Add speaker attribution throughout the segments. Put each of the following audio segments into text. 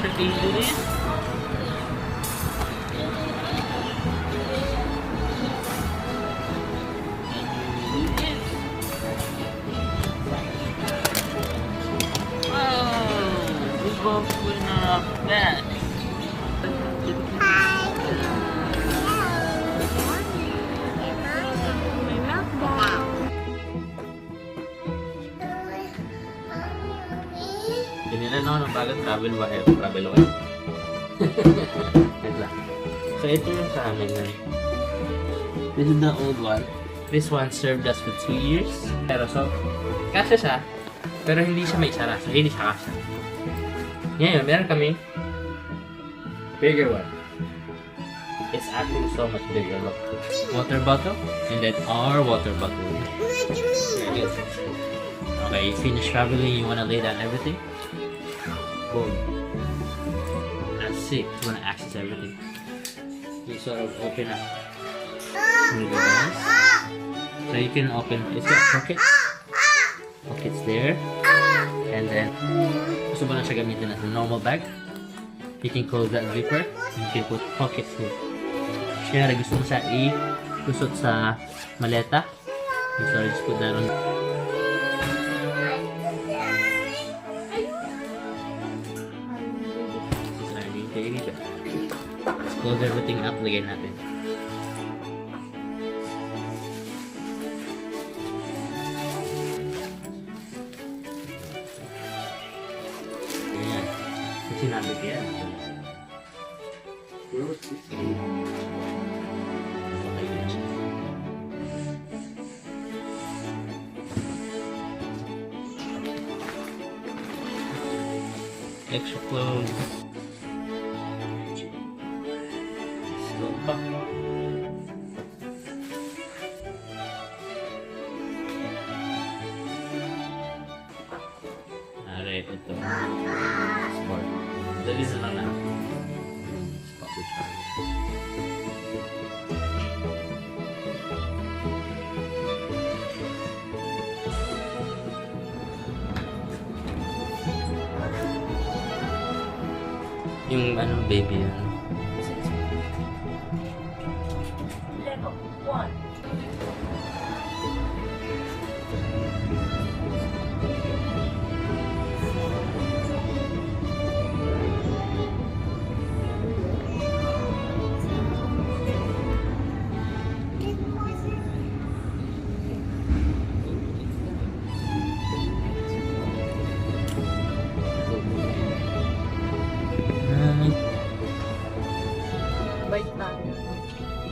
Speaker 1: water, can you do this? That. Ganyan na no, bago travel wire. Travel wire. So ito yung sa amin na. This is the old one. This one served us for 2 years. Pero so, kasya siya. Pero hindi siya may isara. So hindi siya kasya. Ngayon, meron kami bigger one. It's actually so much bigger. Look. Water bottle. And then our water bottle. There it is. Okay, you finish traveling, you wanna lay down everything? Boom. That's it. You wanna access everything. You sort of open up. So you can open, it's got pockets. Pockets there. And then, gusto mo na siya gamitin as a normal bag. You can close that zipper. You can put pockets here. Kaya gusto mo siya i-lusot sa maleta. So just put that on. Let's close everything up. Lagay natin. Ayan. Sinabi ko yan. Extra clothes. Go back. Alright, ito. Sport. Dali sa lang na. Spot the charge. Yung ano, baby yan.
Speaker 2: Level 1. Bait tayo.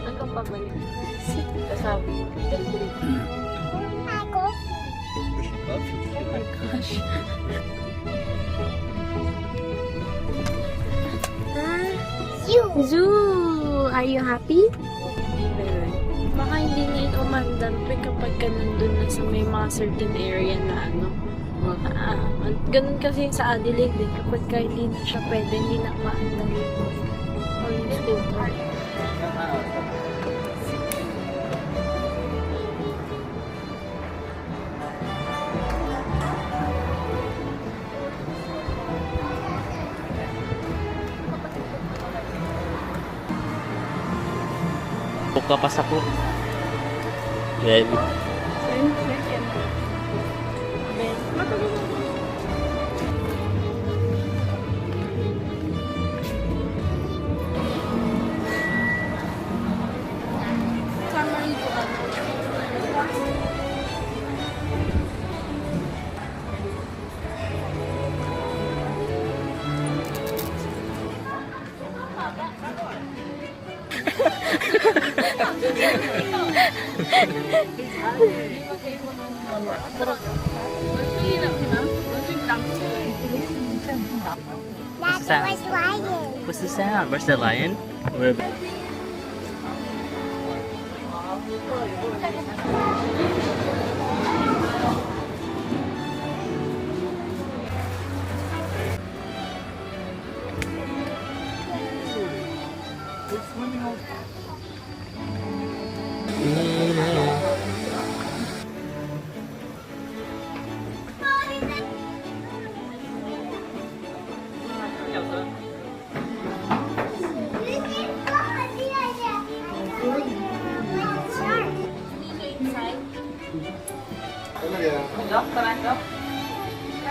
Speaker 2: Hanggang pabalik. Kasabi.
Speaker 3: Ako.
Speaker 2: Oh my gosh.
Speaker 3: Zoo! Are you happy? Baka hindi na ito umandante kapag ka nandun na sa may mga certain area na ano. Ganun kasi sa Adelaide eh. Kapag ka hindi na siya pwede, hindi na maandali. Or hindi still hard.
Speaker 1: Buka pas ako. Baby.
Speaker 3: That's what's lion.
Speaker 1: What's the sound? Where's the lion? Where?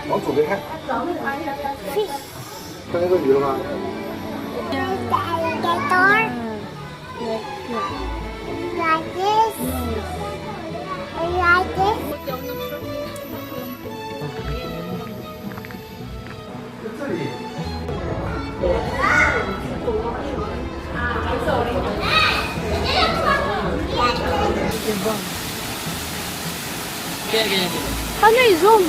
Speaker 4: 往左边看，看那个鱼了吗？
Speaker 5: Like this. Like this.
Speaker 1: Kaya ganyan.
Speaker 3: Paano i-zoom?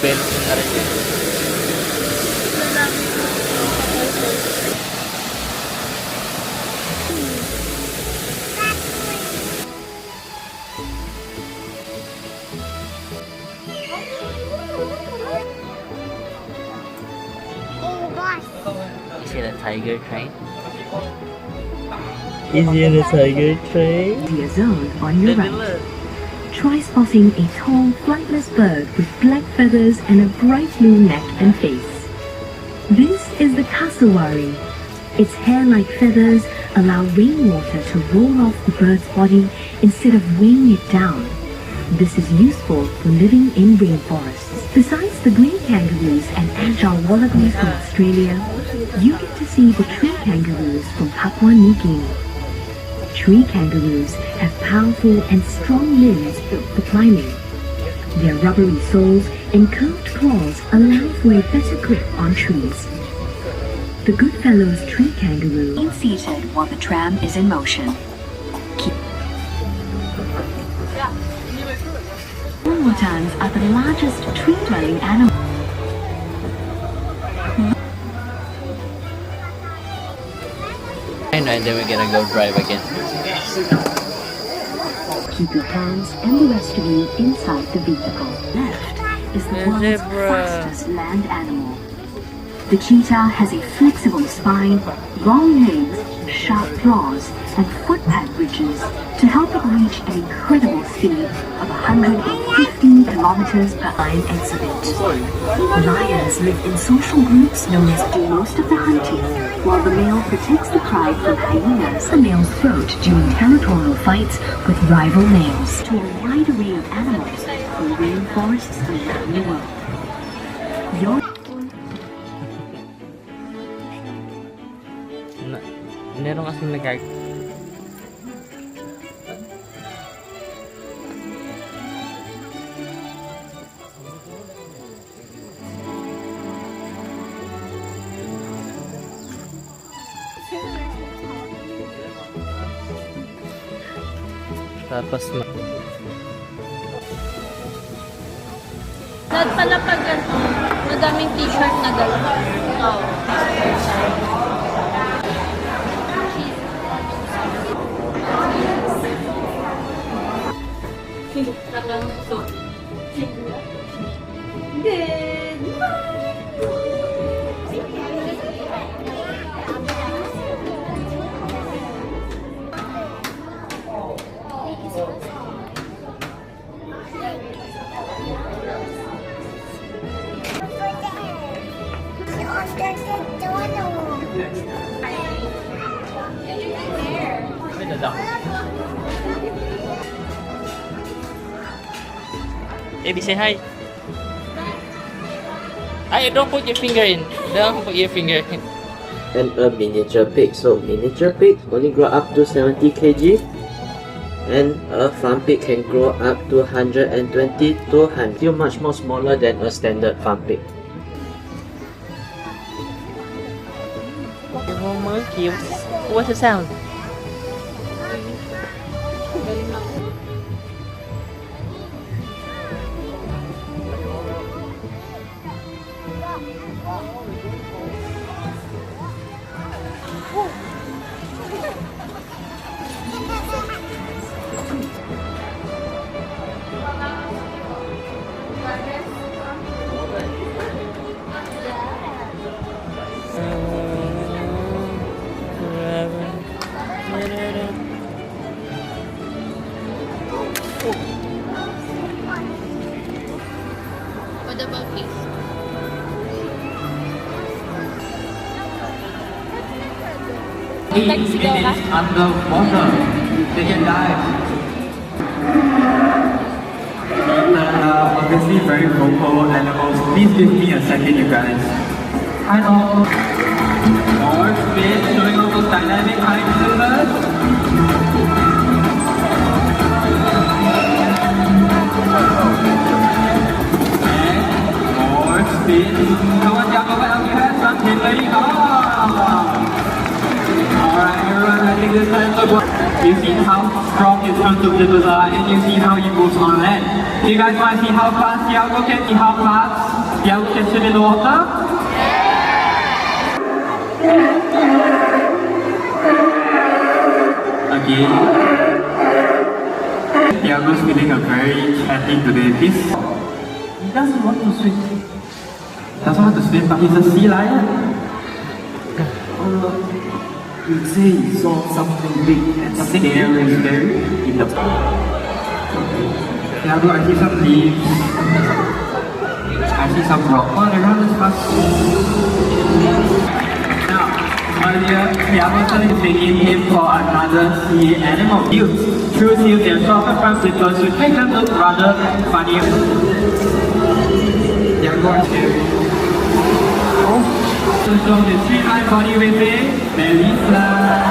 Speaker 1: Pero na rin yun. Is it a tiger train? Is it a tiger train?
Speaker 6: Deer zone on your right. Try spotting a tall, flightless bird with black feathers and a bright blue neck and face. This is the cassowary. Its hair-like feathers allow rainwater to roll off the bird's body instead of weighing it down. This is useful for living in rainforests. Besides the green kangaroos and agile wallabies from Australia, you get to see the tree kangaroos from Papua New Guinea. Tree kangaroos have powerful and strong limbs built for climbing. Their rubbery soles and curved claws allow for a better grip on trees. The Goodfellows tree kangaroo is seated while the tram is in motion. Orangutans are the largest tree-dwelling animals.
Speaker 1: I know, and then we're gonna go drive again.
Speaker 6: Keep your hands and the rest of you inside the vehicle. Left is the world's
Speaker 1: zebra.
Speaker 6: fastest land animal. The cheetah has a flexible spine, long legs, sharp claws, and footpad ridges to help it reach an incredible speed of 115 kilometers per hour exhibit. Lions live in social groups known as do most of the hunting, while the male protects the pride from hyenas. The male's throat during territorial fights with rival males. To a wide array of animals from rainforests around the world. Your
Speaker 1: Meron kasing nagag... Tapos
Speaker 3: Lahat pala pag ano, madaming t-shirt na gano'n.
Speaker 1: Baby, say hi. Ay, don't put your finger in. Don't put your finger in.
Speaker 7: And a miniature pig. So miniature pig only grow up to 70 kg, and a farm pig can grow up to 120 to 100. Still much more smaller than a standard farm pig.
Speaker 1: Monkey, what's the sound?
Speaker 3: Nagsigaw ka?
Speaker 7: underwater. They can dive. Obviously very vocal animals. Please give me a second, you guys. Hi all. More space showing off those dynamic high flippers. And more spin. Come on, Jacob, help your hands up. Keep letting off. Alright, everyone, I think this time look what you see how strong his front of flippers are, and you see how he moves on land. Do you guys want to see how fast Thiago can see how fast Thiago can swim in the water? Again. Thiago's feeling a very chatty today. He doesn't want to swim. Doesn't want to swim, but he's a sea lion.
Speaker 4: You say you saw something big and
Speaker 7: Something scary in the Thiago, I see some leaves. I see some rock all around this bus. Now, earlier, Thiago started taking him for another sea animal. Seals. True seals, their shorter front flippers should make them look rather funny. Thiago is scary. So show the streamlined body whipping, belly slide.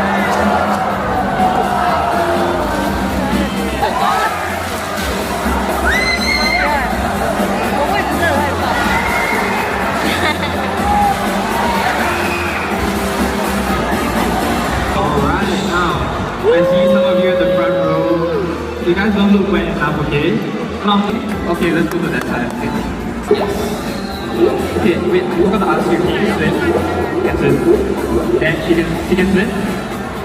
Speaker 7: Alright, now, I see some of you in the front row. You guys don't look wet enough, okay? Come on. Okay, let's go to that side. Okay. Yes. Okay, wait, I'm gonna ask you, can you swim? Can swim. Then she can swim.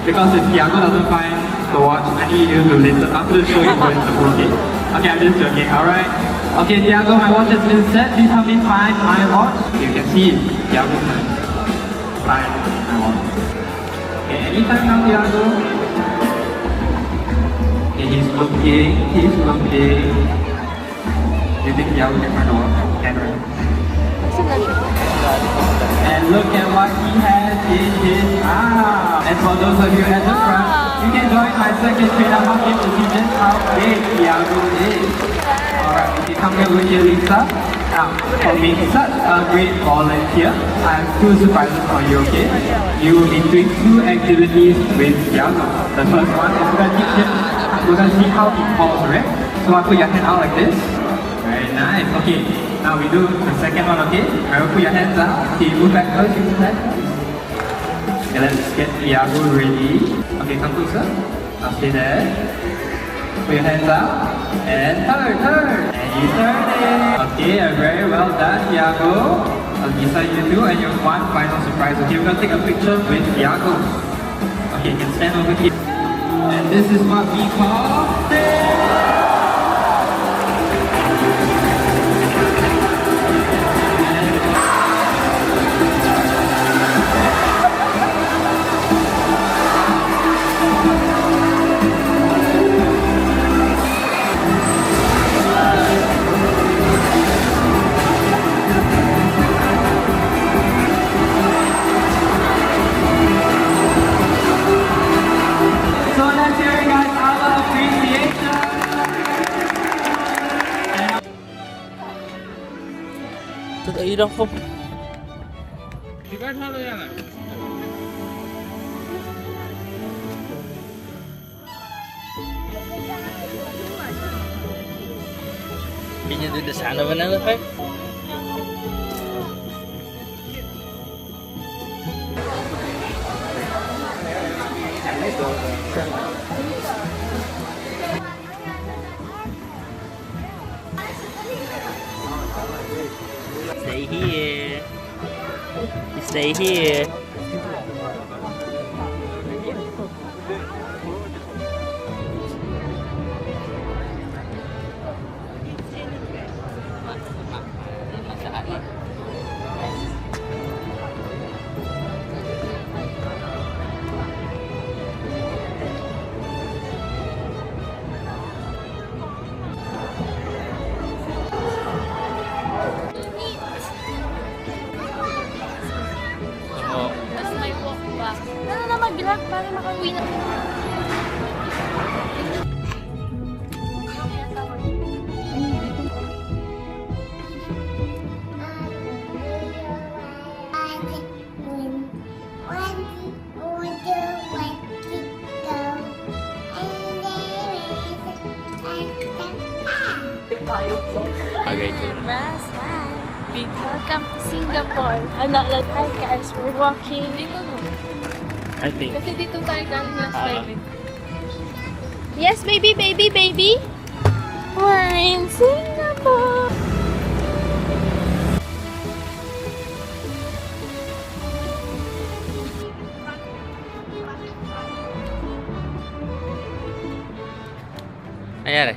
Speaker 7: Because if Thiago doesn't find the watch, I need you to listen. After the show, you're going to the pool, okay? Okay, I'm just joking, alright? Okay, Thiago, my watch has been set. Please help me find my watch. Okay, you can see it. Thiago can find my watch. Okay, anytime now, Thiago. Okay, he's looking. Do you think Thiago can find the watch? Can, right? And look at what he has in his arm. And for those of you at the front, you can join my second trainer game to see just how big Thiago is. Alright, okay, come here with you, Lisa. Now, for being such a great volunteer, I have two surprises for you, okay? You will be doing two activities with Thiago. The first one is we're gonna teach him, we're gonna see how he falls, right? So I put your hand out like this. Very nice, okay. Now we do the second one, okay? Remember, put your hands up. Okay, move back first, move back. Okay, let's get Thiago ready. Okay, come closer. Now stay there. Put your hands up. And turn. And you turn it. Okay, very well done, Thiago. Lisa, you do, and you have one final surprise. Okay, we're gonna take a picture with Thiago. Okay, you can stand over here. And this is what we call
Speaker 1: Ilan ko. Diba halo yan ah? Can you do the sound of another pipe? Stay here. Stay here. Okay,
Speaker 3: Mas, hi. Welcome to Singapore. Ano, like, hi guys, we're walking. Dito no.
Speaker 1: I think.
Speaker 3: Kasi dito tayo galing last time. Yes, baby, baby, baby. We're in Singapore.
Speaker 1: Nangyari?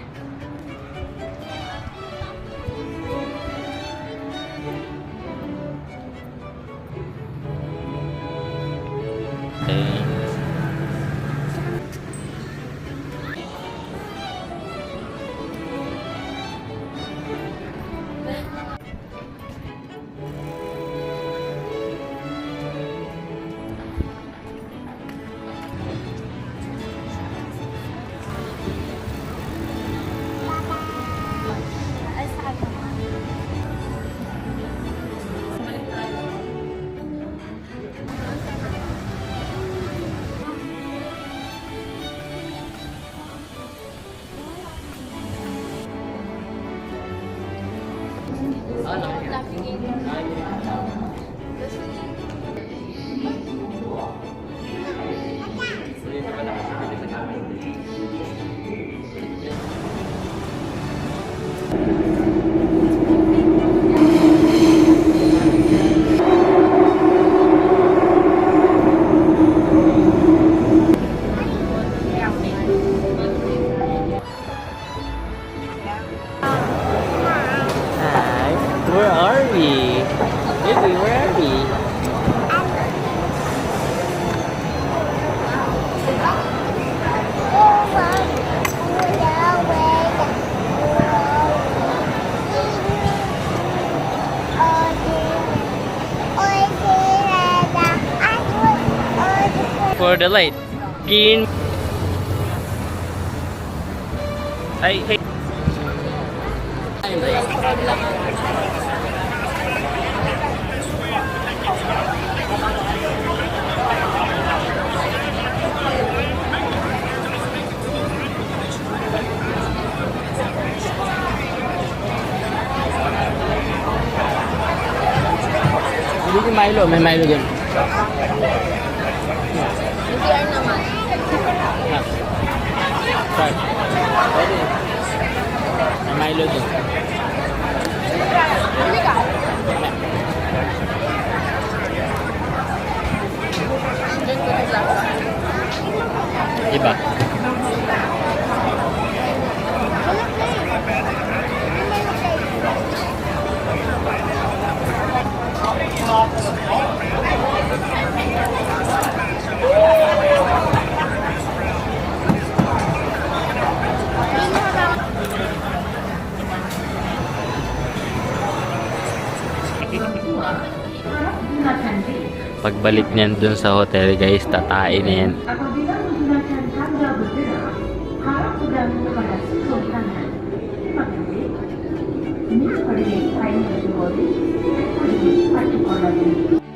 Speaker 1: Hi, where are we? Baby, where are we? For the light. Green. Hey. Hindi si Milo, may Milo dyan.
Speaker 3: NCR naman.
Speaker 1: Ha. Sorry. Pwede. May Milo dyan.
Speaker 3: Huli ka. Doon ko nila.
Speaker 1: Iba. Pagbalik niyan dun sa hotel guys, tatain na yan.
Speaker 6: Apabila menggunakan tangga bergerak, harap pegang kepada susun tangan. Terima kasih. Ini seperti kain baju bodi, seperti parti ornamen.